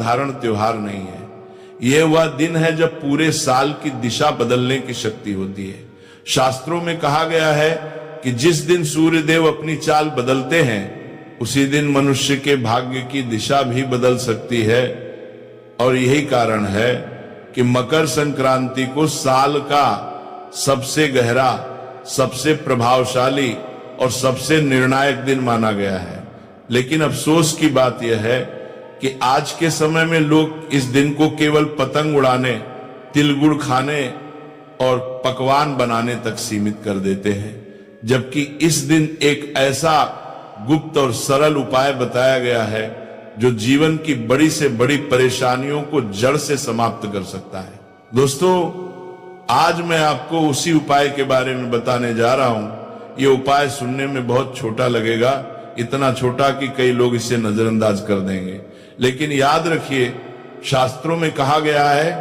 साधारण त्योहार नहीं है। यह वह दिन है जब पूरे साल की दिशा बदलने की शक्ति होती है। शास्त्रों में कहा गया है कि जिस दिन सूर्य देव अपनी चाल बदलते हैं उसी दिन मनुष्य के भाग्य की दिशा भी बदल सकती है। और यही कारण है कि मकर संक्रांति को साल का सबसे गहरा, सबसे प्रभावशाली और सबसे निर्णायक दिन माना गया है। लेकिन अफसोस की बात यह है कि आज के समय में लोग इस दिन को केवल पतंग उड़ाने, तिल गुड़ खाने और पकवान बनाने तक सीमित कर देते हैं, जबकि इस दिन एक ऐसा गुप्त और सरल उपाय बताया गया है जो जीवन की बड़ी से बड़ी परेशानियों को जड़ से समाप्त कर सकता है। दोस्तों, आज मैं आपको उसी उपाय के बारे में बताने जा रहा हूं। यह उपाय सुनने में बहुत छोटा लगेगा, इतना छोटा कि कई लोग इसे नजरअंदाज कर देंगे, लेकिन याद रखिए, शास्त्रों में कहा गया है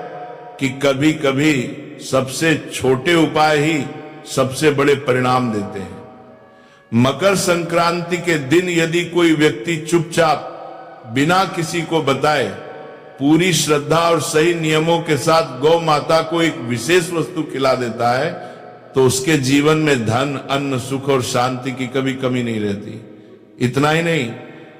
कि कभी कभी सबसे छोटे उपाय ही सबसे बड़े परिणाम देते हैं। मकर संक्रांति के दिन यदि कोई व्यक्ति चुपचाप बिना किसी को बताए पूरी श्रद्धा और सही नियमों के साथ गौ माता को एक विशेष वस्तु खिला देता है तो उसके जीवन में धन, अन्न, सुख और शांति की कभी कमी नहीं रहती। इतना ही नहीं,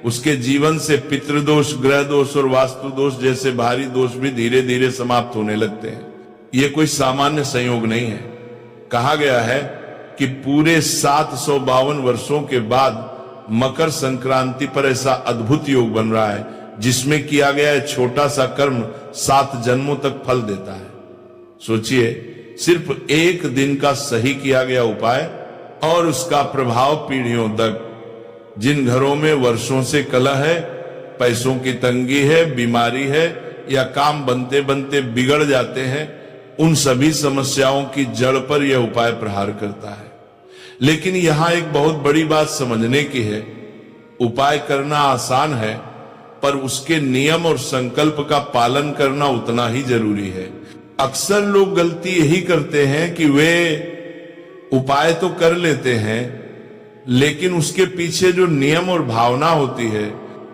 उसके जीवन से पितृदोष, ग्रह दोष और वास्तु दोष जैसे भारी दोष भी धीरे धीरे समाप्त होने लगते हैं। ये कोई सामान्य संयोग नहीं है। कहा गया है कि पूरे 752 वर्षों के बाद मकर संक्रांति पर ऐसा अद्भुत योग बन रहा है जिसमें किया गया है छोटा सा कर्म 7 जन्मों तक फल देता है। सोचिए, सिर्फ एक दिन का सही किया गया उपाय और उसका प्रभाव पीढ़ियों तक। जिन घरों में वर्षों से कलह है, पैसों की तंगी है, बीमारी है या काम बनते बनते बिगड़ जाते हैं, उन सभी समस्याओं की जड़ पर यह उपाय प्रहार करता है। लेकिन यहां एक बहुत बड़ी बात समझने की है। उपाय करना आसान है, पर उसके नियम और संकल्प का पालन करना उतना ही जरूरी है। अक्सर लोग गलती यही करते हैं कि वे उपाय तो कर लेते हैं, लेकिन उसके पीछे जो नियम और भावना होती है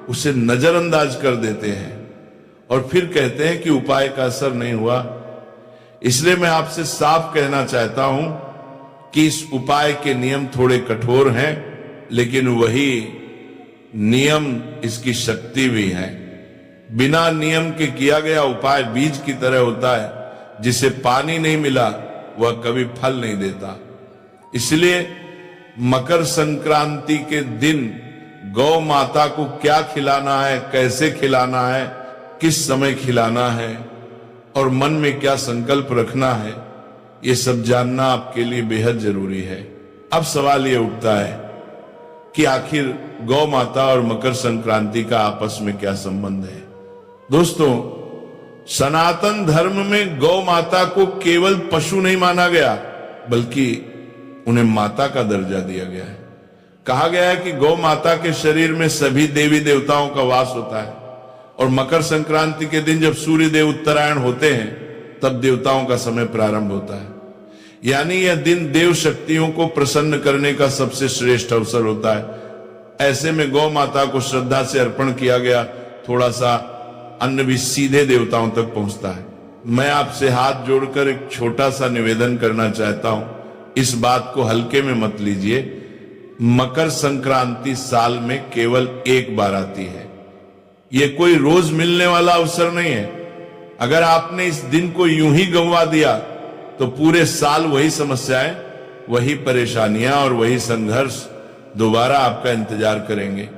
उसे नजरअंदाज कर देते हैं और फिर कहते हैं कि उपाय का असर नहीं हुआ। इसलिए मैं आपसे साफ कहना चाहता हूं कि इस उपाय के नियम थोड़े कठोर हैं, लेकिन वही नियम इसकी शक्ति भी है। बिना नियम के किया गया उपाय बीज की तरह होता है, जिसे पानी नहीं मिला वह कभी फल नहीं देता। इसलिए मकर संक्रांति के दिन गौ माता को क्या खिलाना है, कैसे खिलाना है, किस समय खिलाना है और मन में क्या संकल्प रखना है, ये सब जानना आपके लिए बेहद जरूरी है। अब सवाल ये उठता है कि आखिर गौ माता और मकर संक्रांति का आपस में क्या संबंध है। दोस्तों, सनातन धर्म में गौ माता को केवल पशु नहीं माना गया, बल्कि उन्हें माता का दर्जा दिया गया है। कहा गया है कि गौ माता के शरीर में सभी देवी देवताओं का वास होता है और मकर संक्रांति के दिन जब सूर्य देव उत्तरायण होते हैं तब देवताओं का समय प्रारंभ होता है। यानी यह दिन देव शक्तियों को प्रसन्न करने का सबसे श्रेष्ठ अवसर होता है। ऐसे में गौ माता को श्रद्धा से अर्पण किया गया थोड़ा सा अन्न भी सीधे देवताओं तक पहुंचता है। मैं आपसे हाथ जोड़कर एक छोटा सा निवेदन करना चाहता हूं, इस बात को हल्के में मत लीजिए। मकर संक्रांति साल में केवल एक बार आती है, यह कोई रोज मिलने वाला अवसर नहीं है। अगर आपने इस दिन को यूं ही गंवा दिया तो पूरे साल वही समस्याएं, वही परेशानियां और वही संघर्ष दोबारा आपका इंतजार करेंगे।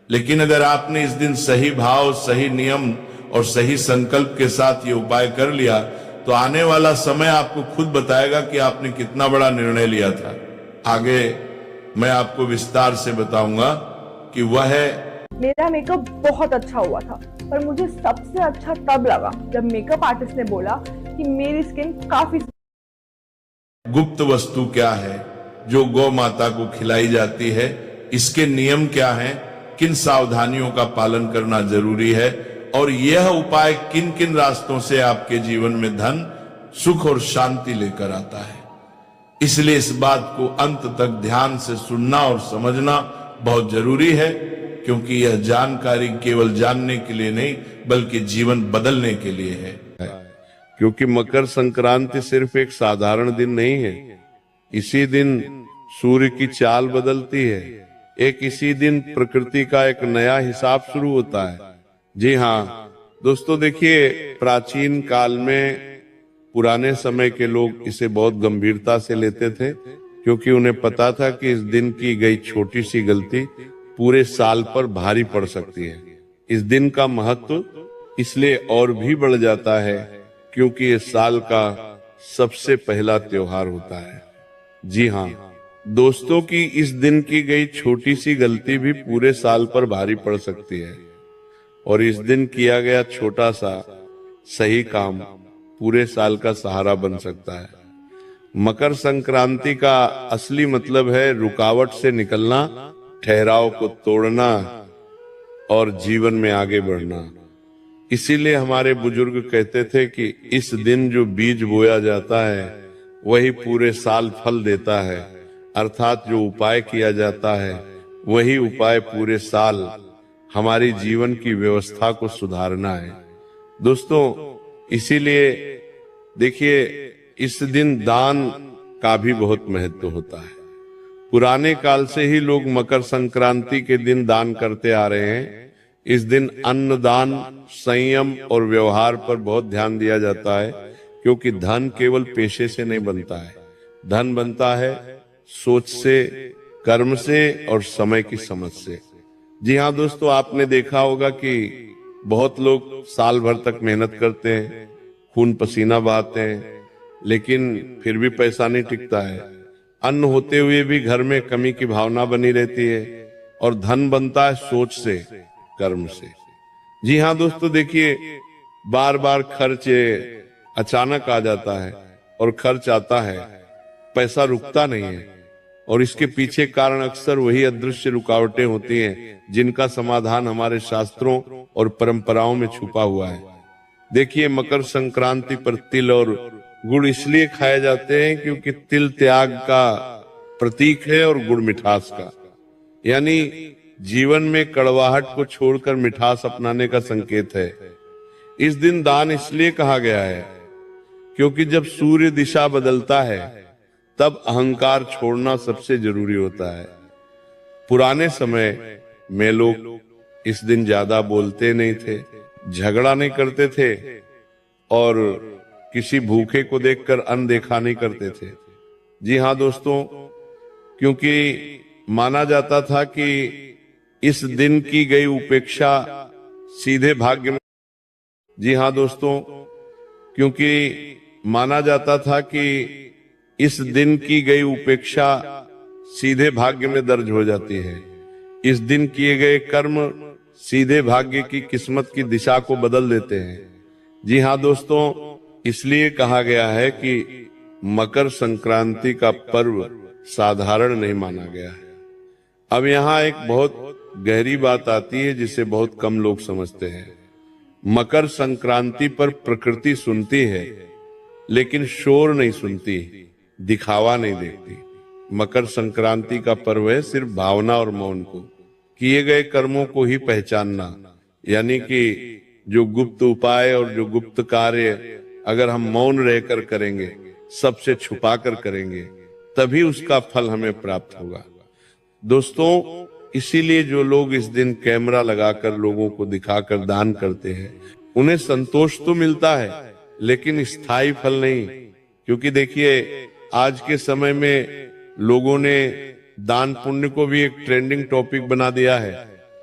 लेकिन अगर आपने इस दिन सही भाव, सही नियम और सही संकल्प के साथ ये उपाय कर लिया तो आने वाला समय आपको खुद बताएगा कि आपने कितना बड़ा निर्णय लिया था। आगे मैं आपको विस्तार से बताऊंगा कि वह मेरा मेकअप बहुत अच्छा हुआ था, पर मुझे सबसे अच्छा तब लगा जब मेकअप आर्टिस्ट ने बोला कि मेरी स्किन काफी। गुप्त वस्तु क्या है जो गौ माता को खिलाई जाती है, इसके नियम क्या हैं, किन सावधानियों का पालन करना जरूरी है और यह उपाय किन किन रास्तों से आपके जीवन में धन, सुख और शांति लेकर आता है। इसलिए इस बात को अंत तक ध्यान से सुनना और समझना बहुत जरूरी है। क्योंकि यह जानकारी केवल जानने के लिए नहीं बल्कि जीवन बदलने के लिए है। क्योंकि मकर संक्रांति सिर्फ एक साधारण दिन नहीं है। इसी दिन सूर्य की चाल बदलती है। एक इसी दिन प्रकृति का एक नया हिसाब शुरू होता है। जी हाँ दोस्तों, देखिए प्राचीन काल में पुराने समय के लोग इसे बहुत गंभीरता से लेते थे, क्योंकि उन्हें पता था कि इस दिन की गई छोटी सी गलती पूरे साल पर भारी पड़ सकती है। इस दिन का महत्व इसलिए और भी बढ़ जाता है क्योंकि ये साल का सबसे पहला त्योहार होता है। जी हाँ दोस्तों, की इस दिन की गई छोटी सी गलती भी पूरे साल पर भारी पड़ सकती है और इस दिन किया गया छोटा सा सही काम पूरे साल का सहारा बन सकता है। मकर संक्रांति का असली मतलब है रुकावट से निकलना, ठहराव को तोड़ना और जीवन में आगे बढ़ना। इसीलिए हमारे बुजुर्ग कहते थे कि इस दिन जो बीज बोया जाता है वही पूरे साल फल देता है, अर्थात जो उपाय किया जाता है वही उपाय पूरे साल हमारी जीवन की व्यवस्था को सुधारना है। दोस्तों इसीलिए देखिए इस दिन दान का भी बहुत महत्व होता है। पुराने काल से ही लोग मकर संक्रांति के दिन दान करते आ रहे हैं। इस दिन अन्न दान, संयम और व्यवहार पर बहुत ध्यान दिया जाता है, क्योंकि धन केवल पेशे से नहीं बनता है। धन बनता है सोच से, कर्म से और समय की समझ से। जी हाँ दोस्तों, आपने देखा होगा कि बहुत लोग साल भर तक मेहनत करते हैं, खून पसीना बहाते हैं, लेकिन फिर भी पैसा नहीं टिकता है। अन्न होते हुए भी घर में कमी की भावना बनी रहती है और धन बनता है सोच से, कर्म से। जी हाँ दोस्तों, देखिए बार बार खर्च अचानक आ जाता है और खर्च आता है, पैसा रुकता नहीं है और इसके पीछे कारण अक्सर वही अदृश्य रुकावटें होती हैं जिनका समाधान हमारे शास्त्रों और परंपराओं में छुपा हुआ है। देखिए मकर संक्रांति पर तिल और गुड़ इसलिए खाए जाते हैं क्योंकि तिल त्याग का प्रतीक है और गुड़ मिठास का, यानी जीवन में कड़वाहट को छोड़कर मिठास अपनाने का संकेत है। इस दिन दान इसलिए कहा गया है क्योंकि जब सूर्य दिशा बदलता है तब अहंकार छोड़ना सबसे जरूरी होता है। पुराने समय में लोग इस दिन ज्यादा बोलते नहीं थे, झगड़ा नहीं करते थे और किसी भूखे को देखकर अनदेखा नहीं करते थे। जी हाँ दोस्तों, क्योंकि माना जाता था कि इस दिन की गई उपेक्षा सीधे भाग्य में। जी हाँ दोस्तों, क्योंकि माना जाता था कि इस दिन की गई उपेक्षा सीधे भाग्य में दर्ज हो जाती है। इस दिन किए गए कर्म सीधे भाग्य की किस्मत की दिशा को बदल देते हैं। जी हाँ दोस्तों, इसलिए कहा गया है कि मकर संक्रांति का पर्व साधारण नहीं माना गया है। अब यहाँ एक बहुत गहरी बात आती है जिसे बहुत कम लोग समझते हैं। मकर संक्रांति पर प्रकृति सुनती है लेकिन शोर नहीं सुनती, दिखावा नहीं देखती। मकर संक्रांति का पर्व है सिर्फ भावना और मौन को, किए गए कर्मों को ही पहचानना, यानी कि जो गुप्त उपाय और जो गुप्त कार्य अगर हम मौन रहकर करेंगे, सबसे छुपा कर करेंगे, तभी उसका फल हमें प्राप्त होगा। दोस्तों इसीलिए जो लोग इस दिन कैमरा लगाकर लोगों को दिखाकर दान करते हैं उन्हें संतोष तो मिलता है लेकिन स्थायी फल नहीं। क्योंकि देखिए आज के समय में लोगों ने दान पुण्य को भी एक ट्रेंडिंग टॉपिक बना दिया है।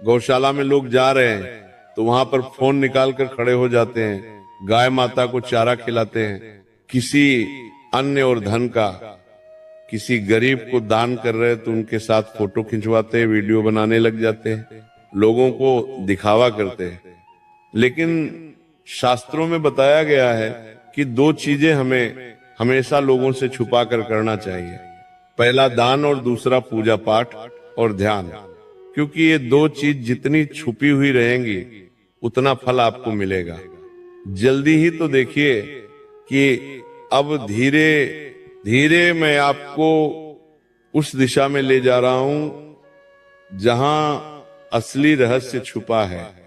गौशाला में लोग जा रहे हैं तो वहां पर फोन निकाल कर खड़े हो जाते हैं, गाय माता को चारा खिलाते हैं, किसी अन्न और धन का किसी गरीब को दान कर रहे तो उनके साथ फोटो खिंचवाते हैं, वीडियो बनाने लग जाते हैं, लोगों को दिखावा करते हैं। लेकिन शास्त्रों में बताया गया है कि दो चीजें हमें हमेशा लोगों से छुपा कर करना चाहिए, पहला दान और दूसरा पूजा पाठ और ध्यान। क्योंकि ये दो चीज जितनी छुपी हुई रहेंगी उतना फल आपको मिलेगा। जल्दी ही तो देखिए कि अब धीरे धीरे मैं आपको उस दिशा में ले जा रहा हूं जहां असली रहस्य छुपा है।